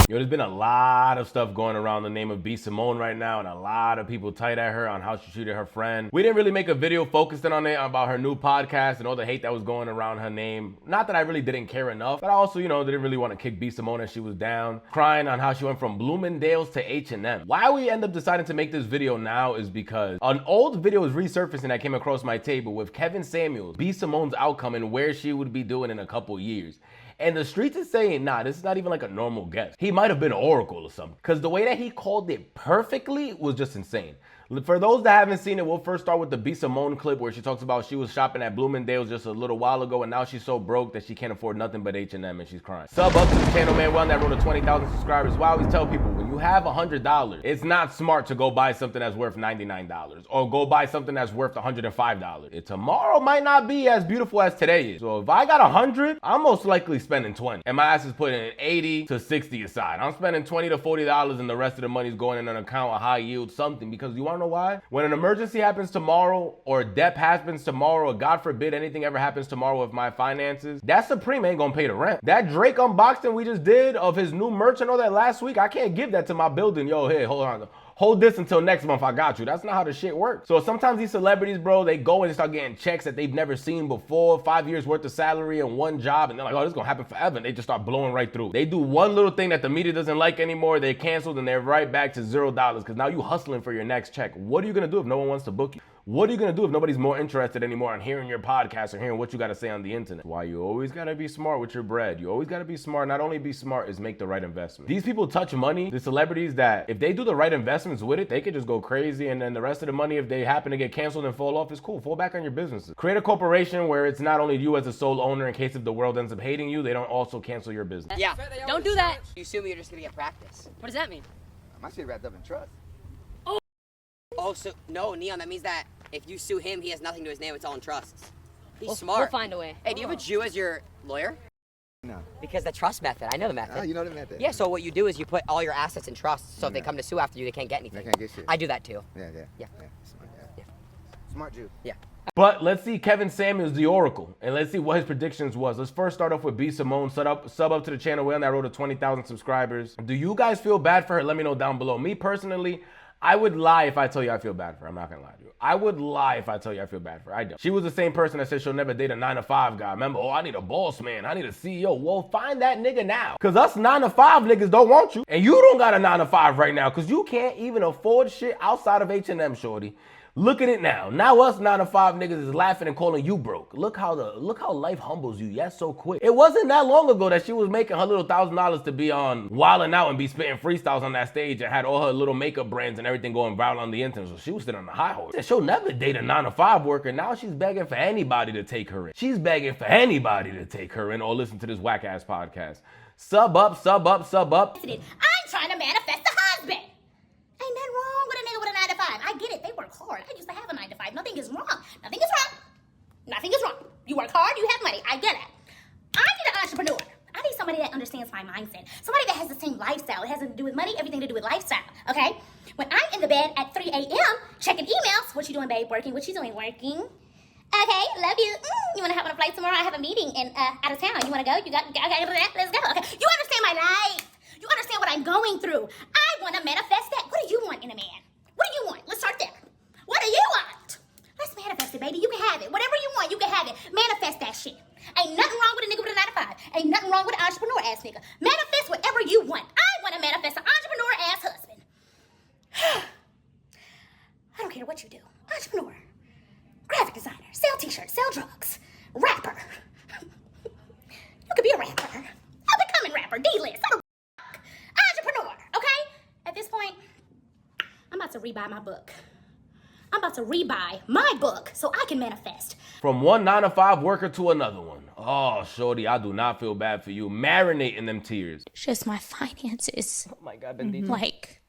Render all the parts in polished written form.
Yo, there's been a lot of stuff going around the name of B. Simone right now, and a lot of people tight at her on how she treated her friend. We didn't really make a video focusing on it about her new podcast and all the hate that was going around her name. Not that I really didn't care enough, but I also, didn't really want to kick B. Simone as she was down, crying on how she went from Bloomingdale's to H&M. Why we end up deciding to make this video now is because an old video is resurfacing that came across my table with Kevin Samuels, B. Simone's outcome and where she would be doing in a couple years. And the streets is saying, nah, this is not even like a normal guest. He might have been an oracle or something. Because the way that he called it perfectly was just insane. For those that haven't seen it, we'll first start with the B. Simone clip where she talks about she was shopping at Bloomingdale's just a little while ago and now she's so broke that she can't afford nothing but H&M and she's crying. Sub up to the channel, man. We're on that road to 20,000 subscribers. Well, I always tell people, when you have $100, it's not smart to go buy something that's worth $99 or go buy something that's worth $105. Tomorrow might not be as beautiful as today is. So if I got 100, I'm most likely spending 20. And my ass is putting 80 to 60 aside. I'm spending $20 to $40 and the rest of the money's going in an account, a high yield, something. Because you wanna know why? When an emergency happens tomorrow or death happens tomorrow or God forbid anything ever happens tomorrow with my finances, that Supreme ain't gonna pay the rent. That Drake unboxing we just did of his new merch and all that last week, I can't give that to my building. Yo, hey, hold on. Hold this until next month, I got you. That's not how the shit works. So sometimes these celebrities, bro, they go and start getting checks that they've never seen before, 5 years worth of salary and one job, and they're like, oh, this is gonna happen forever, and they just start blowing right through. They do one little thing that the media doesn't like anymore, they canceled, and they're right back to $0, because now you hustling for your next check. What are you gonna do if no one wants to book you? What are you gonna do if nobody's more interested anymore in hearing your podcast or hearing what you gotta say on the internet? Why you always gotta be smart with your bread. You always gotta be smart. Not only be smart, is make the right investment. These people touch money, the celebrities, that if they do the right investments with it, they could just go crazy, and then the rest of the money, if they happen to get canceled and fall off, is cool. Fall back on your businesses. Create a corporation where it's not only you as a sole owner in case if the world ends up hating you, they don't also cancel your business. Yeah, don't do that. You assume you're just gonna get practice. What does that mean? My shit wrapped up in trust. Oh, so no, Neon, that means that if you sue him, he has nothing to his name, it's all in trusts. He's smart. We'll find a way. Hey, do you have a Jew as your lawyer? No. Because the trust method, I know the method. Oh, you know the method? Yeah, so what you do is you put all your assets in trusts, so if they come to sue after you, they can't get anything. They can't get shit. I do that too. Yeah. Smart, yeah. Smart Jew. Yeah. But let's see Kevin Samuels, the Oracle, and let's see what his predictions was. Let's first start off with B. Simone. Sub up to the channel. We're on that road to 20,000 subscribers. Do you guys feel bad for her? Let me know down below. Me personally, I would lie if I tell you I feel bad for her. I'm not gonna lie to you. I would lie if I tell you I feel bad for her. I don't. She was the same person that said she'll never date a 9-to-5 guy. Remember, oh, I need a boss man. I need a CEO. Well, find that nigga now. Cause us 9-to-5 niggas don't want you. And you don't got a 9-to-5 right now. Cause you can't even afford shit outside of H&M, shorty. Look at it now. Now us 9-to-5 niggas is laughing and calling you broke. Look how life humbles you. Yes, so quick. It wasn't that long ago that she was making her little $1,000 to be on Wildin' Out and be spitting freestyles on that stage and had all her little makeup brands and everything going viral on the internet. So she was sitting on the high horse. She'll never date a 9-to-5 worker. Now she's begging for anybody to take her in. She's begging for anybody to take her in or listen to this whack ass podcast. Sub up. I'm trying to manifest a husband. Ain't nothing wrong with a nigga with a 9-to-5. I get it. They work hard. I used to have a 9-to-5. Nothing is wrong. Nothing is wrong. You work hard, you have money. I get it. I need an entrepreneur. I need somebody that understands my mindset. Somebody that has the same lifestyle. It has nothing to do with money, everything to do with lifestyle. Okay? When I'm in the bed at 3 a.m. checking emails, what you doing, babe? Working. What you doing? Working. Okay, love you. You want to hop on a flight tomorrow? I have a meeting in out of town. You want to go? You got? Okay, let's go. Okay. You understand my life. You understand what I'm going through. I want to manifest that. What do you want in a man? What do you want? Let's start there. What do you want? Let's manifest it, baby. You can have it. Whatever you want, you can have it. Manifest that shit. Ain't nothing wrong with a nigga with a 9-to-5. Ain't nothing wrong with an entrepreneur ass nigga. Manifest whatever you want. I want to manifest an entrepreneur ass husband. I don't care what you do. Entrepreneur, graphic designer, sell t-shirts, sell drugs, rapper. You could be a rapper. Up and coming rapper, D-list. Entrepreneur, okay? At this point, I'm about to rebuy my book. I'm about to rebuy my book so I can manifest. From one 9-to-5 worker to another one. Oh, shorty, I do not feel bad for you. Marinate in them tears. It's just my finances. Oh my God, bendito. Like,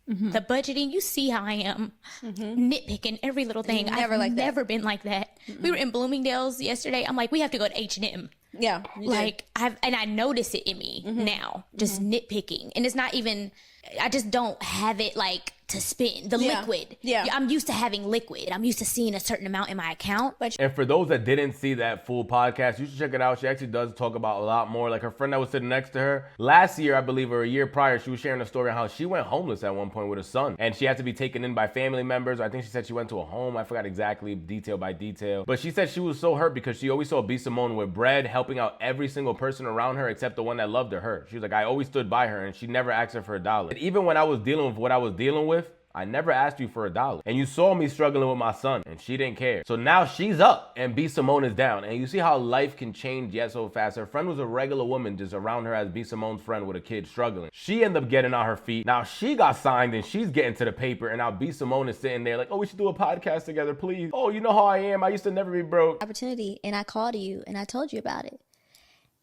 the budgeting, you see how I am. Nitpicking every little thing. I've never been like that. We were in Bloomingdale's yesterday. I'm like, we have to go to H&M. Yeah. Like, I notice it in me now, just nitpicking. And it's not even, I just don't have it like to spend, the liquid. Yeah. I'm used to having liquid. I'm used to seeing a certain amount in my account. And for those that didn't see that full podcast, you should check it out. She actually does talk about a lot more. Like her friend that was sitting next to her last year, I believe, or a year prior, she was sharing a story on how she went homeless at one point with a son, and she had to be taken in by family members. I think she said she went to a home. I forgot exactly detail by detail, but she said she was so hurt because she always saw B. Simone with bread, helping out every single person around her except the one that loved her. She was like, I always stood by her, and she never asked her for $1. And even when I was dealing with what I was dealing with, I never asked you for $1. And you saw me struggling with my son, and she didn't care. So now she's up and B. Simone is down. And you see how life can change yet so fast. Her friend was a regular woman just around her as B. Simone's friend with a kid struggling. She ended up getting on her feet. Now she got signed and she's getting to the paper. And now B. Simone is sitting there like, oh, we should do a podcast together, please. Oh, you know how I am. I used to never be broke. Opportunity, and I called you and I told you about it.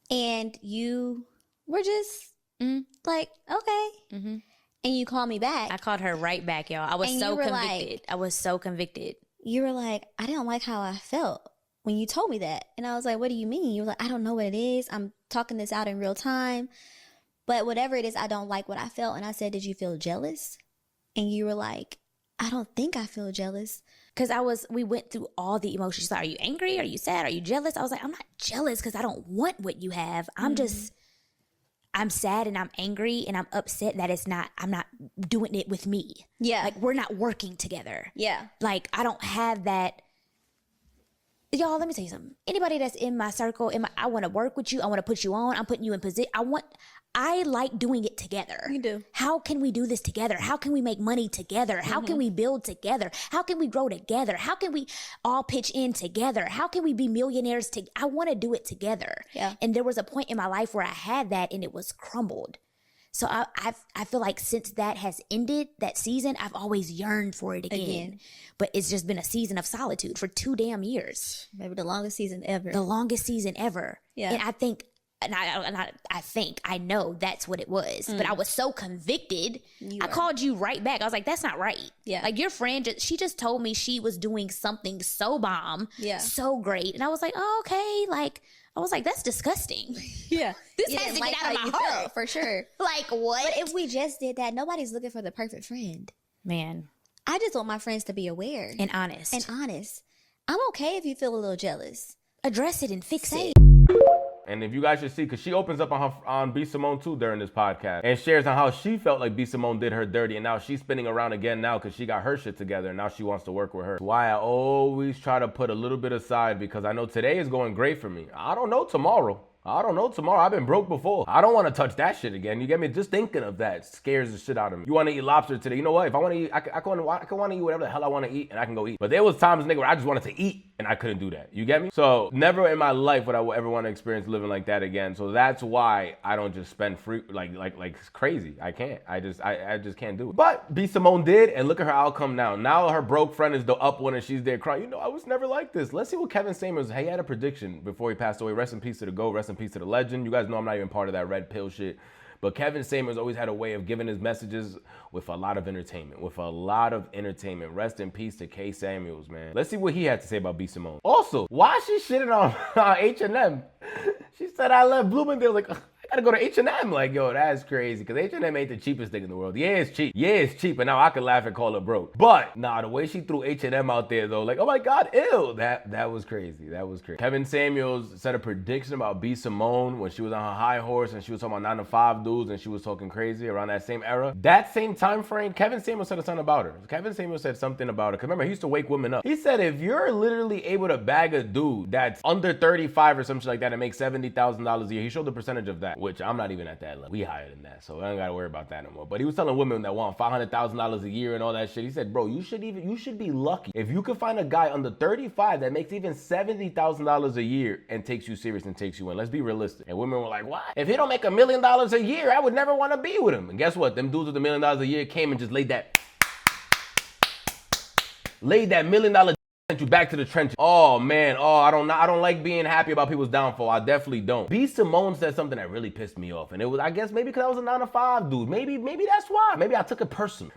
And you were just like, okay. And you called me back. I called her right back, y'all. I was And so you were convicted. like- I was so convicted. You were like, I didn't like how I felt when you told me that. And I was like, what do you mean? You were like, I don't know what it is. I'm talking this out in real time. But whatever it is, I don't like what I felt. And I said, did you feel jealous? And you were like, I don't think I feel jealous. Because we went through all the emotions. She's like, are you angry? Are you sad? Are you jealous? I was like, I'm not jealous because I don't want what you have. I'm sad and I'm angry and I'm upset that I'm not doing it with me. Yeah. Like, we're not working together. Yeah. Like, I don't have that. Y'all, let me tell you something. Anybody that's in my circle, I want to work with you. I want to put you on. I'm putting you in position. I like doing it together. You do. How can we do this together? How can we make money together? How can we build together? How can we grow together? How can we all pitch in together? How can we be millionaires together? I want to do it together. Yeah. And there was a point in my life where I had that and it was crumbled. So I feel like since that has ended, that season, I've always yearned for it again. But it's just been a season of solitude for 2 damn years. Maybe the longest season ever. The longest season ever. Yeah. And I think, I know that's what it was. But I was so convicted. I called you right back. I was like, that's not right. Yeah. Like, your friend, she just told me she was doing something so bomb, so great. And I was like, oh, okay. Like, I was like, that's disgusting. Yeah. This You has didn't to like get how out of you my felt, heart. for sure. Like, what? But if we just did that, nobody's looking for the perfect friend. Man. I just want my friends to be aware. And honest. And honest. I'm okay if you feel a little jealous. Address it and fix it. And if you guys should see, because she opens up on B. Simone too during this podcast and shares on how she felt like B. Simone did her dirty, and now she's spinning around again now because she got her shit together and now she wants to work with her. That's why I always try to put a little bit aside, because I know today is going great for me. I don't know tomorrow. I've been broke before. I don't want to touch that shit again. You get me? Just thinking of that scares the shit out of me. You want to eat lobster today? You know what? If I want to eat, I can want to eat whatever the hell I want to eat, and I can go eat. But there was times, nigga, where I just wanted to eat and I couldn't do that. You get me? So never in my life would I ever want to experience living like that again. So that's why I don't just spend free like crazy. I can't. I just can't do it. But B. Simone did, and look at her outcome now. Now her broke friend is the up one, and she's there crying. You know, I was never like this. Let's see what Kevin Samuels. He had a prediction before he passed away. Rest in peace to the GOAT. Rest in peace to the legend. You guys know I'm not even part of that red pill shit. But Kevin Samuels always had a way of giving his messages with a lot of entertainment. Rest in peace to K. Samuels, man. Let's see what he had to say about B. Simone. Also, why is she shitting on H&M? She said, I left Bloomingdale. Like, I gotta go to H&M. Like, yo, that's crazy. Because H&M ain't the cheapest thing in the world. Yeah, it's cheap. And now I can laugh and call it broke. But, nah, the way she threw H&M out there, though, like, oh my God, ew. That was crazy. Kevin Samuels said a prediction about B. Simone when she was on her high horse and she was talking about 9-to-5 dudes and she was talking crazy around that same era. That same time frame, Kevin Samuels said something about her. Kevin Samuels said something about her. Because remember, he used to wake women up. He said, if you're literally able to bag a dude that's under 35 or something like that and make $70,000 a year, he showed the percentage of that, which I'm not even at that level. We higher than that, so I don't gotta worry about that no more. But he was telling women that want $500,000 a year and all that shit. He said, bro, you should be lucky if you can find a guy under 35 that makes even $70,000 a year and takes you serious and takes you in. Let's be realistic. And women were like, what? If he don't make $1 million a year, I would never want to be with him. And guess what? Them dudes with $1 million a year came and just laid that $1 million sent you back to the trenches. Oh man, I don't like being happy about people's downfall. I definitely don't. B. Simone said something that really pissed me off, and it was, I guess, maybe because I was a 9-to-5 dude. Maybe that's why. Maybe I took it personal.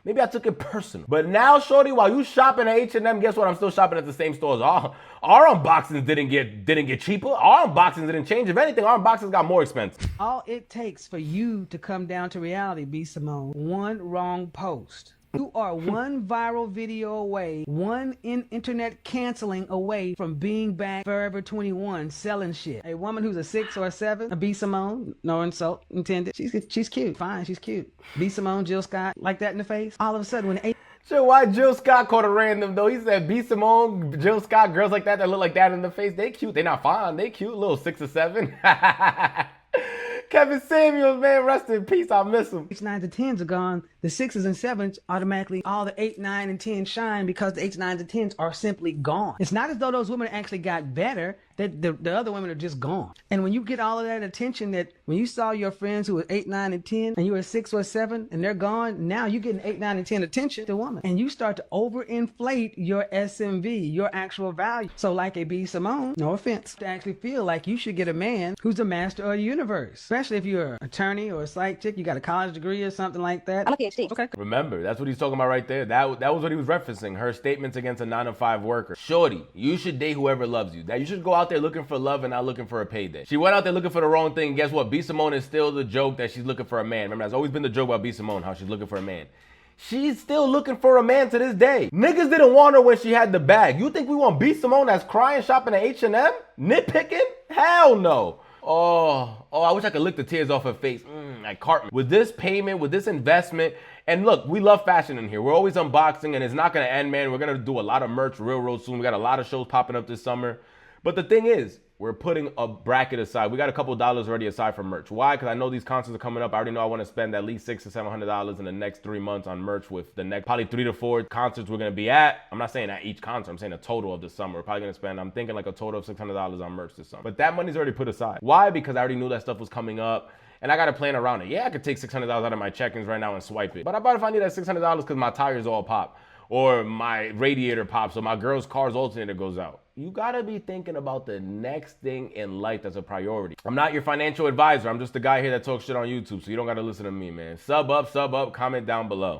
But now, shorty, while you shopping at H&M, guess what? I'm still shopping at the same stores. Our unboxings didn't get cheaper. Our unboxings didn't change. If anything, our unboxings got more expensive. All it takes for you to come down to reality, B. Simone, one wrong post You are one viral video away, one internet canceling away from being back Forever 21 selling shit. A woman who's a 6 or a 7, a B. Simone, no insult intended. She's cute, fine, she's cute. B. Simone, Jill Scott, like that in the face. All of a sudden, when Sure, why Jill Scott called a random though? He said B. Simone, Jill Scott, girls like that look like that in the face. They cute. They not fine. They cute. Little 6 or 7. Kevin Samuels, man, rest in peace. I miss him. 8s, 9s, and 10s are gone. The 6s and 7s automatically, all the 8, 9, and 10 shine because the 8s, 9s, and 10s are simply gone. It's not as though those women actually got better. The other women are just gone. And when you get all of that attention, that when you saw your friends who were 8, 9, and 10, and you were 6 or 7, and they're gone, now you're getting 8, 9, and 10 attention to woman. And you start to overinflate your SMV, your actual value. So like a B. Simone, no offense, to actually feel like you should get a man who's the master of the universe. Especially if you're an attorney or a psych chick, you got a college degree or something like that. I'm a PhD. Okay. Remember, that's what he's talking about right there. That was what he was referencing. Her statements against a 9-to-5 worker. Shorty, you should date whoever loves you. That you should go out there looking for love and not looking for a payday. She went out there looking for the wrong thing. Guess what? B. Simone is still the joke that she's looking for a man. Remember, that's always been the joke about B. Simone, how she's looking for a man. She's still looking for a man to this day. Niggas didn't want her when she had the bag. You think we want B. Simone that's crying shopping at H&M? Nitpicking? Hell no. Oh, I wish I could lick the tears off her face. Like Cartman. With this payment, with this investment, and look, we love fashion in here. We're always unboxing, and it's not gonna end, man. We're gonna do a lot of merch real soon. We got a lot of shows popping up this summer. But the thing is, we're putting a bracket aside. We got a couple dollars already aside for merch. Why? Because I know these concerts are coming up. I already know I want to spend at least $600 to $700 in the next 3 months on merch with the next probably 3 to 4 concerts we're going to be at. I'm not saying at each concert. I'm saying a total of the summer. We're probably going to spend, I'm thinking like a total of $600 on merch this summer. But that money's already put aside. Why? Because I already knew that stuff was coming up. And I got to plan around it. Yeah, I could take $600 out of my check-ins right now and swipe it. But about if I need that $600 because my tires all pop, or my radiator pops, or my girl's car's alternator goes out. You gotta be thinking about the next thing in life that's a priority. I'm not your financial advisor. I'm just the guy here that talks shit on YouTube, so you don't gotta listen to me, man. Sub up, comment down below.